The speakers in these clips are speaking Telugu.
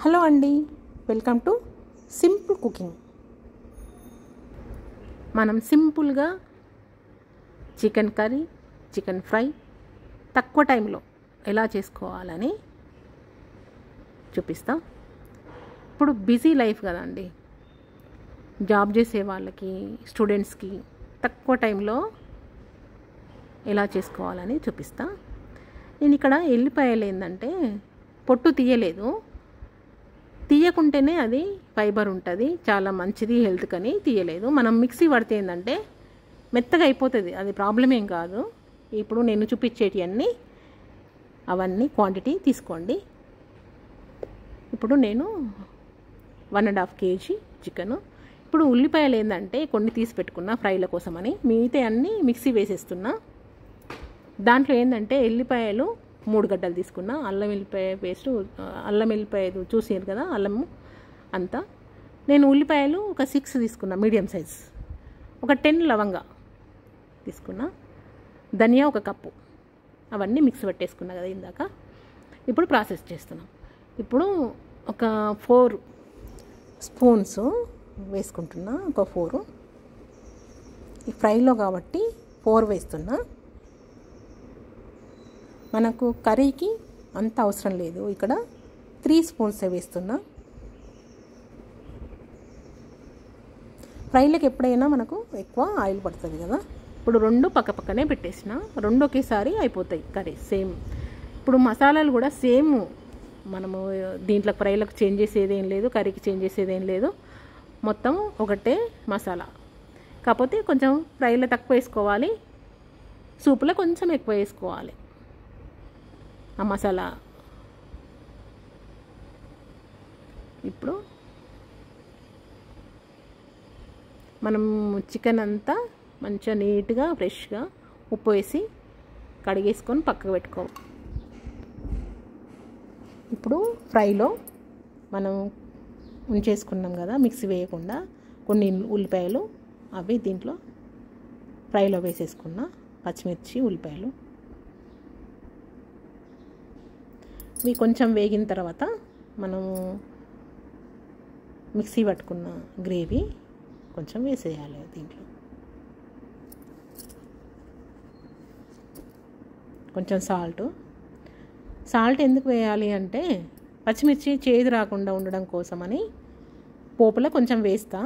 హలో అండి, వెల్కమ్ టు సింపుల్ కుకింగ్. మనం సింపుల్గా చికెన్ కర్రీ, చికెన్ ఫ్రై తక్కువ టైంలో ఎలా చేసుకోవాలని చూపిస్తాం. ఇప్పుడు బిజీ లైఫ్ కదండి, జాబ్ చేసే వాళ్ళకి, స్టూడెంట్స్కి తక్కువ టైంలో ఎలా చేసుకోవాలని చూపిస్తా. నేను ఇక్కడ ఎల్లిపాయలు ఏంటంటే పొట్టు తీయలేదు, తీయకుంటేనే అది ఫైబర్ ఉంటుంది, చాలా మంచిది హెల్త్ కని తీయలేదు. మనం మిక్సీ పడితే ఏంటంటే మెత్తగా అయిపోతుంది, అది ప్రాబ్లం ఏం కాదు. ఇప్పుడు నేను చూపించేటి అవన్నీ క్వాంటిటీ తీసుకోండి. ఇప్పుడు నేను 1.5 kg చికెను. ఇప్పుడు ఉల్లిపాయలు ఏంటంటే కొన్ని తీసి పెట్టుకున్నా ఫ్రైల కోసమని, మిగతా అన్నీ మిక్సీ వేసేస్తున్నా. దాంట్లో ఏంటంటే ఎల్లిపాయలు 3 గడ్డలు తీసుకున్నా, అల్లం వెల్లిపాయ పేస్టు, అల్లం వెల్లిపాయ చూసారు కదా, అల్లము అంతా. నేను ఉల్లిపాయలు ఒక 6 తీసుకున్నా, మీడియం సైజ్. ఒక 10 లవంగా తీసుకున్నా, ధనియా 1 కప్పు. అవన్నీ మిక్స్ పెట్టేసుకున్నా కదా ఇందాక. ఇప్పుడు ప్రాసెస్ చేస్తున్నాం. ఇప్పుడు ఒక 4 స్పూన్స్ వేసుకుంటున్నా, ఒక 4. ఈ ఫ్రైలో కాబట్టి 4 వేస్తున్నా. మనకు కర్రీకి అంత అవసరం లేదు, ఇక్కడ 3 స్పూన్స్ వేస్తున్నా. ఫ్రైలకు ఎప్పుడైనా మనకు ఎక్కువ ఆయిల్ పడుతుంది కదా. ఇప్పుడు 2 పక్కనే పెట్టేసిన, 2 ఒకేసారి అయిపోతాయి కర్రీ సేమ్. ఇప్పుడు మసాలాలు కూడా సేమ్, మనము దీంట్లో ఫ్రైలకు చేంజ్ చేసేది ఏం లేదు, కర్రీకి చేంజ్ చేసేది ఏం లేదు, మొత్తం ఒకటే మసాలా. కాకపోతే కొంచెం ఫ్రైలో తక్కువ వేసుకోవాలి, సూపులో కొంచెం ఎక్కువ వేసుకోవాలి ఆ మసాలా. ఇప్పుడు మనం చికెన్ అంతా మంచిగా నీట్గా ఫ్రెష్గా ఉప్పు వేసి కడిగేసుకొని పక్కకు పెట్టుకోవాలి. ఇప్పుడు ఫ్రైలో మనం ఉంచేసుకున్నాం కదా మిక్సీ వేయకుండా కొన్ని ఉల్లిపాయలు, అవి దీంట్లో ఫ్రైలో వేసేసుకున్న పచ్చిమిర్చి, ఉల్లిపాయలు. ఇవి కొంచెం వేగిన తర్వాత మనము మిక్సీ పట్టుకున్న గ్రేవీ కొంచెం వేసేయాలి దీంట్లో. కొంచెం సాల్ట్ ఎందుకు వేయాలి అంటే పచ్చిమిర్చి చేదు రాకుండా ఉండడం కోసమని పోపులో కొంచెం వేస్తా.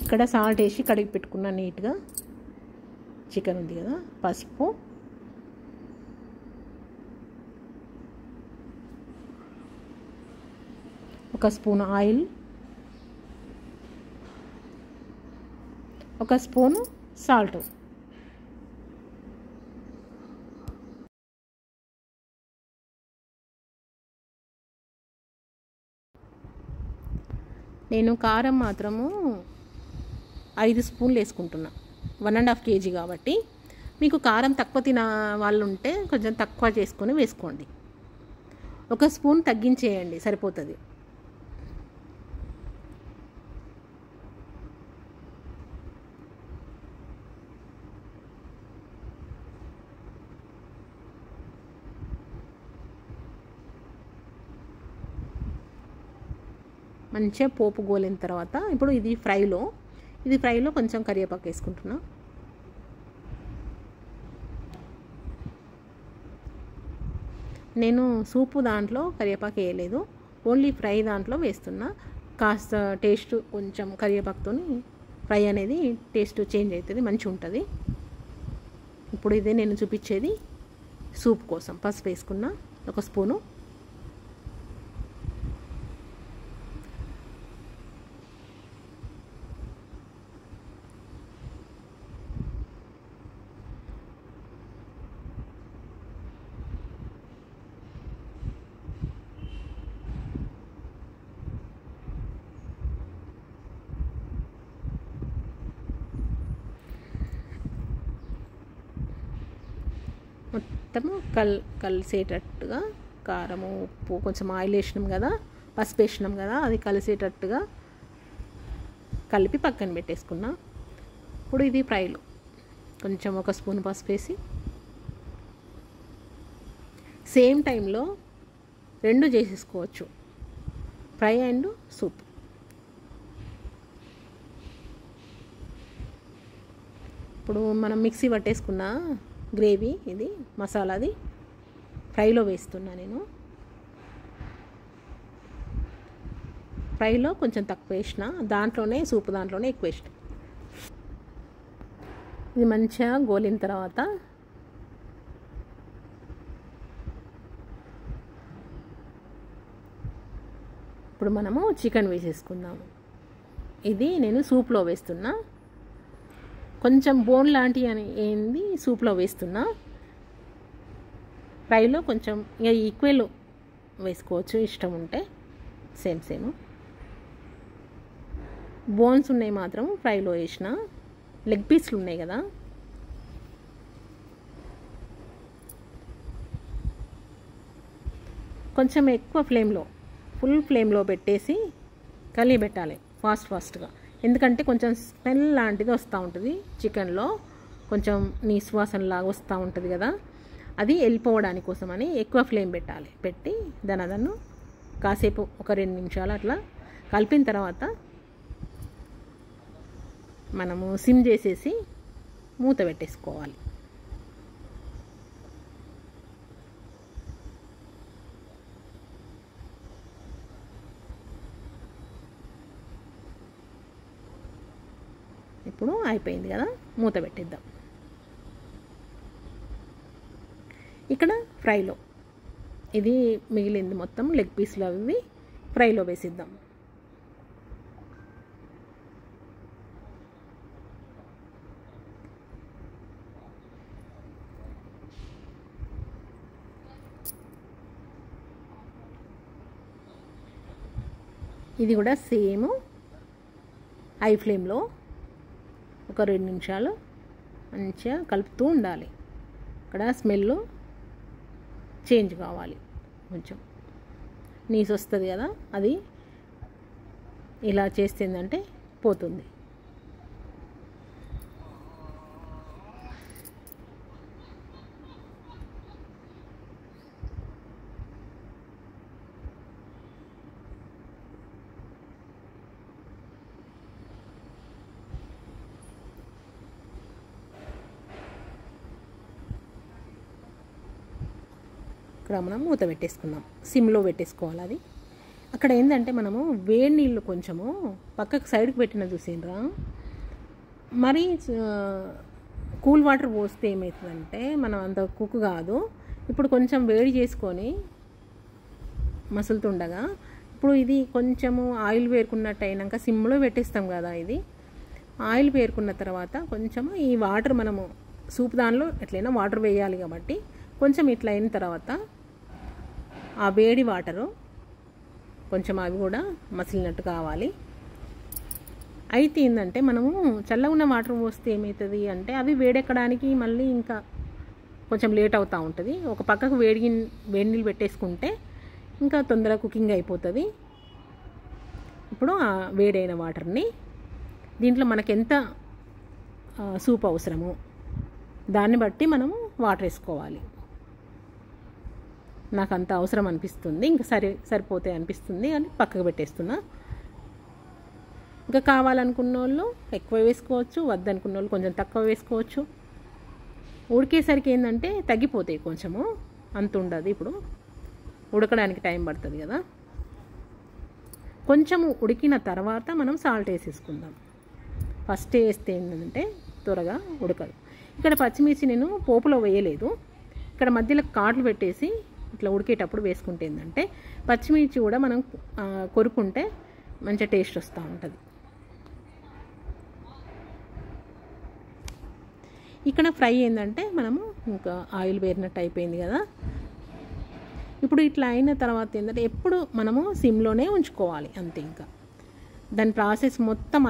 ఇక్కడ సాల్ట్ వేసి కడిగి పెట్టుకున్న నీట్గా చికెన్ ఉంది కదా. పసుపు, ఒక స్పూన్ ఆయిల్, ఒక స్పూను సాల్ట్. నేను కారం మాత్రము 5 స్పూన్లు వేసుకుంటున్నా, 1.5 kg కాబట్టి. మీకు కారం తక్కువ తిన వాళ్ళు ఉంటే కొంచెం తక్కువ చేసుకొని వేసుకోండి, 1 స్పూన్ తగ్గించేయండి సరిపోతుంది. మంచిగా పోపు గోలిన తర్వాత ఇప్పుడు ఇది ఫ్రైలో కొంచెం కరివేపాకు వేసుకుంటున్నా. నేను సూపు దాంట్లో కరివేపాకు వేయలేదు, ఓన్లీ ఫ్రై దాంట్లో వేస్తున్నా. కాస్త టేస్ట్ కొంచెం కరివేపాకుతో ఫ్రై అనేది టేస్ట్ చేంజ్ అవుతుంది, మంచిగా ఉంటుంది. ఇప్పుడు ఇదే నేను చూపించేది సూప్ కోసం. పసుపు వేసుకున్నా 1 స్పూను. మొత్తము కలిసేటట్టుగా కారము, ఉప్పు, కొంచెం ఆయిల్ వేసినాం కదా, పసుపు వేసినాం కదా, అది కలిసేటట్టుగా కలిపి పక్కన పెట్టేసుకున్నా. ఇప్పుడు ఇది ఫ్రైలో కొంచెం 1 స్పూన్ పసుపు వేసి, సేమ్ టైంలో 2 చేసేసుకోవచ్చు, ఫ్రై అండ్ సూప్. ఇప్పుడు మనం మిక్సీ పట్టేసుకున్న గ్రేవీ, ఇది మసాలాది ఫ్రైలో వేస్తున్నా నేను. ఫ్రైలో కొంచెం తక్కువ వేసిన, దాంట్లోనే సూప్ దాంట్లోనే ఎక్కువ వేసిన. ఇది మంచిగా గోలిన తర్వాత ఇప్పుడు మనము చికెన్ వేసేసుకుందాము. ఇది నేను సూప్లో వేస్తున్నా, కొంచెం బోన్ లాంటి అని ఏంది సూప్లో వేస్తున్నా. ఫ్రైలో కొంచెం ఇక ఈక్వల్ వేసుకోవచ్చు ఇష్టం ఉంటే, సేమ్ బోన్స్ ఉన్నాయి మాత్రం ఫ్రైలో వేసిన. లెగ్ పీస్లు ఉన్నాయి కదా, కొంచెం ఎక్కువ ఫ్లేమ్లో, ఫుల్ ఫ్లేమ్లో పెట్టేసి కలిపెట్టాలి ఫాస్ట్గా. ఎందుకంటే కొంచెం స్మెల్ లాంటిది వస్తూ ఉంటుంది చికెన్లో, కొంచెం నీసు వాసనలాగా వస్తూ ఉంటుంది కదా, అది వెళ్ళిపోవడానికి కోసమని ఎక్కువ ఫ్లేమ్ పెట్టాలి. పెట్టి దాన్ని కాసేపు ఒక 2 నిమిషాలు అట్లా కలిపిన తర్వాత మనము సిమ్ చేసేసి మూత పెట్టేసుకోవాలి. ఇప్పుడు అయిపోయింది కదా, మూత పెట్టేద్దాం. ఇక్కడ ఫ్రైలో ఇది మిగిలింది మొత్తం లెగ్ పీస్లు అవి ఫ్రైలో వేసిద్దాం. ఇది కూడా సేమ్ హై ఫ్లేమ్లో ఒక 2 నిమిషాలు మంచిగా కలుపుతూ ఉండాలి. ఇక్కడ స్మెల్ చేంజ్ కావాలి, కొంచెం నీసు వస్తుంది కదా, అది ఇలా చేస్తుందంటే పోతుంది. ఇక్కడ మనం మూత పెట్టేసుకుందాం, సిమ్లో పెట్టేసుకోవాలి. అది అక్కడ ఏంటంటే మనము వేడి నీళ్ళు కొంచెము పక్కకు సైడ్కి పెట్టిన చూసిండ్రా, మరి కూల్ వాటర్ పోస్తే ఏమవుతుందంటే మనం అంత కుక్ కాదు. ఇప్పుడు కొంచెం వేడి చేసుకొని మసులుతుండగా, ఇప్పుడు ఇది కొంచెము ఆయిల్ వేరుకున్నట్టు అయినాక సిమ్లో పెట్టేస్తాం కదా, ఇది ఆయిల్ వేరుకున్న తర్వాత కొంచెము ఈ వాటర్ మనము సూప్ దానిలో ఎట్లయినా వాటర్ వేయాలి కాబట్టి కొంచెం ఇట్లా అయిన తర్వాత ఆ వేడి వాటరు కొంచెం అవి కూడా మసిలినట్టు కావాలి. అయితే ఏంటంటే మనము చల్లగా ఉన్న వాటర్ పోస్తే ఏమవుతుంది అంటే అవి వేడెక్కడానికి మళ్ళీ ఇంకా కొంచెం లేట్ అవుతూ ఉంటుంది. ఒక పక్కకు వేడి నీళ్ళు పెట్టేసుకుంటే ఇంకా తొందరగా కుకింగ్ అయిపోతుంది. ఇప్పుడు ఆ వేడైన వాటర్ని దీంట్లో మనకు ఎంత సూప్ అవసరమో దాన్ని బట్టి మనము వాటర్ వేసుకోవాలి. నాకు అంత అవసరం అనిపిస్తుంది, ఇంకా సరిపోతాయి అనిపిస్తుంది అని పక్కకు పెట్టేస్తున్నా. ఇంకా కావాలనుకున్న వాళ్ళు ఎక్కువ వేసుకోవచ్చు, వద్దనుకున్న వాళ్ళు కొంచెం తక్కువ వేసుకోవచ్చు. ఉడికేసరికి ఏంటంటే తగ్గిపోతాయి కొంచెము, అంత ఉండదు. ఇప్పుడు ఉడకడానికి టైం పడుతుంది కదా, కొంచెము ఉడికిన తర్వాత మనం సాల్ట్ వేసేసుకుందాం. ఫస్ట్ వేస్తే ఏంటంటే త్వరగా ఉడకదు. ఇక్కడ పచ్చిమిర్చి నేను పోపులో వేయలేదు, ఇక్కడ మధ్యలో కాట్లు పెట్టేసి ఇట్లా ఉడికేటప్పుడు వేసుకుంటే ఏంటంటే పచ్చిమిర్చి కూడా మనం కొరుకుంటే మంచి టేస్ట్ వస్తూ ఉంటుంది. ఇక్కడ ఫ్రై ఏంటంటే మనము ఇంకా ఆయిల్ వేరినట్టు అయిపోయింది కదా. ఇప్పుడు ఇట్లా అయిన తర్వాత ఏంటంటే ఎప్పుడు మనము సిమ్లోనే ఉంచుకోవాలి అంతే. ఇంకా దాని ప్రాసెస్ మొత్తం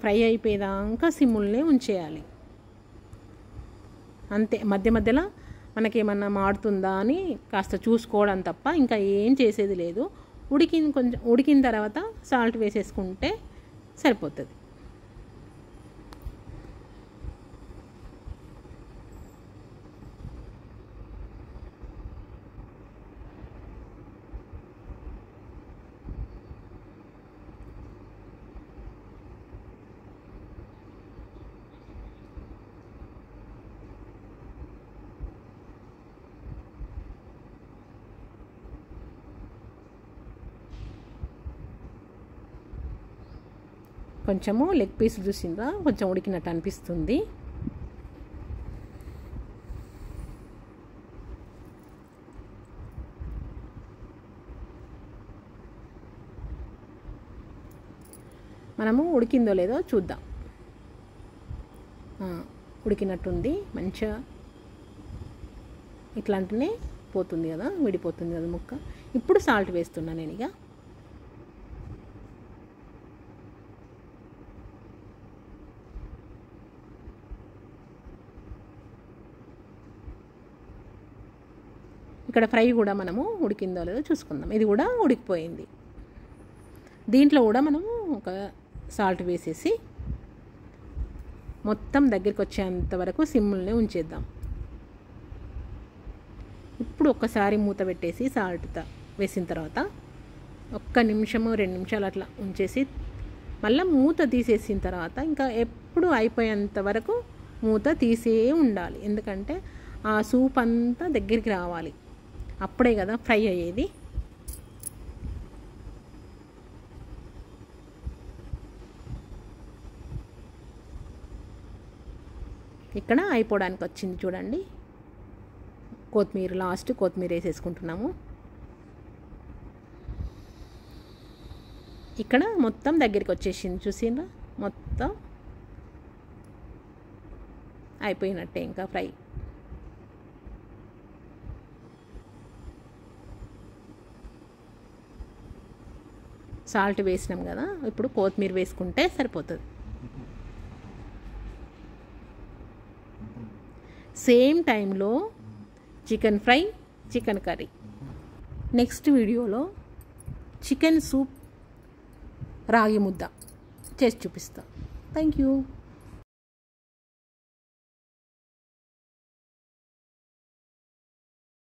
ఫ్రై అయిపోయేదాకా సిమ్లోనే ఉంచేయాలి అంతే. మధ్య మధ్యలో మనకేమన్నా మాడుతుందా అని కాస్త చూసుకోవడం తప్ప ఇంకా ఏం చేసేది లేదు. కొంచెం ఉడికిన తర్వాత సాల్ట్ వేసేసుకుంటే సరిపోతుంది. కొంచెము లెగ్ పీస్ చూసిందా కొంచెం ఉడికినట్టు అనిపిస్తుంది. మనము ఉడికిందో లేదో చూద్దాం. ఉడికినట్టుంది, మంచిగా ఇట్లాంటినే పోతుంది కదా, విడిపోతుంది కదా ముక్క. ఇప్పుడు సాల్ట్ వేస్తున్నా నేను. ఇక ఇక్కడ ఫ్రై కూడా మనము ఉడికిందో లేదో చూసుకుందాం. ఇది కూడా ఉడికిపోయింది. దీంట్లో కూడా మనము ఒక సాల్ట్ వేసేసి మొత్తం దగ్గరికి వచ్చేంత వరకు సిమ్లోనే ఉంచేద్దాం. ఇప్పుడు ఒక్కసారి మూత పెట్టేసి సాల్ట్ వేసిన తర్వాత 1 నిమిషము 2 నిమిషాలు అట్లా ఉంచేసి మళ్ళీ మూత తీసేసిన తర్వాత ఇంకా ఎప్పుడు అయిపోయేంత వరకు మూత తీసే ఉండాలి. ఎందుకంటే ఆ సూప్ అంతా దగ్గరికి రావాలి, అప్పుడే కదా ఫ్రై అయ్యేది. ఇక్కడ అయిపోవడానికి వచ్చింది చూడండి. కొత్తిమీర లాస్ట్ కొత్తిమీర వేసేసుకుంటున్నాము. ఇక్కడ మొత్తం దగ్గరికి వచ్చేసింది చూసిండ్రా, మొత్తం అయిపోయినట్టే ఇంకా ఫ్రై. సాల్ట్ వేసినాం కదా, ఇప్పుడు కొత్తిమీర వేసుకుంటే సరిపోతుంది. సేమ్ టైంలో chicken fry, chicken curry. Next వీడియోలో చికెన్ సూప్, రాగి ముద్ద చేసి చూపిస్తా. Thank you.